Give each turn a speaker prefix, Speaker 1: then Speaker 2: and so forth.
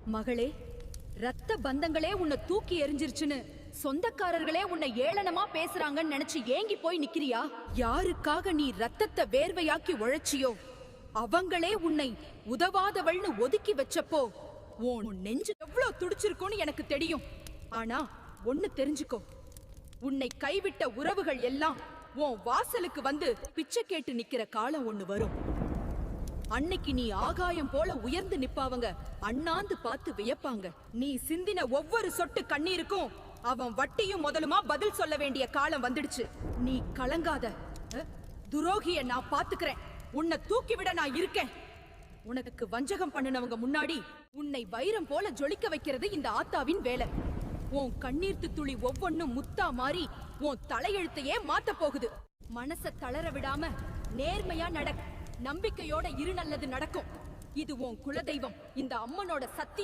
Speaker 1: மகளே, ரத்த பந்தங்களே உன்னை தூக்கி எறிஞ்சிருச்சுன்னு சொந்தக்காரர்களே உன்னை ஏளனமா பேசுறாங்கன்னு நினைச்சு ஏங்கி போய் நிக்கிறியா? யாருக்காக நீ ரத்தத்தை வேர்வையாக்கி உழைச்சியோ அவங்களே உன்னை உதவாதவள்னு ஒதுக்கி வச்சப்போ உன் நெஞ்சு எவ்வளவு துடிச்சிருக்கும்னு எனக்கு தெரியும். ஆனா ஒண்ணு தெரிஞ்சுக்கோ, உன்னை கைவிட்ட உறவுகள் எல்லாம் உன் வாசலுக்கு வந்து பிச்சை கேட்டு நிக்கிற காலம் ஒண்ணு வரும். அன்னைக்கு நீ ஆகாயம் போல உயர்ந்து நிப்பாவங்க அண்ணாந்து பார்த்து வியப்பாங்க. நீ சிந்தின ஒவ்வொரு சொட்டு கண்ணீருக்கும் அவன் வட்டியும் முதலுமா பதில் சொல்ல வேண்டிய காலம் வந்துடுச்சு. நீ கலங்காத, துரோகிய நான் பாத்துக்கிறேன். உன்னை தூக்கிவிட நான் இருக்கேன். உனக்கு வஞ்சகம் பண்ணினவங்க முன்னாடி உன்னை வைரம் போல ஜொலிக்க வைக்கிறது இந்த ஆத்தாவின் வேலை. உன் கண்ணீர்த்து துளி ஒவ்வொன்னும் முத்தா மாறி உன் தலையெழுத்தையே மாத்த போகுது. மனச தளர விடாம நேர்மையா நம்பிக்கையோட இரு நல்லது நடக்கும். இது உன் குலதெய்வம், இந்த அம்மனோட சத்திய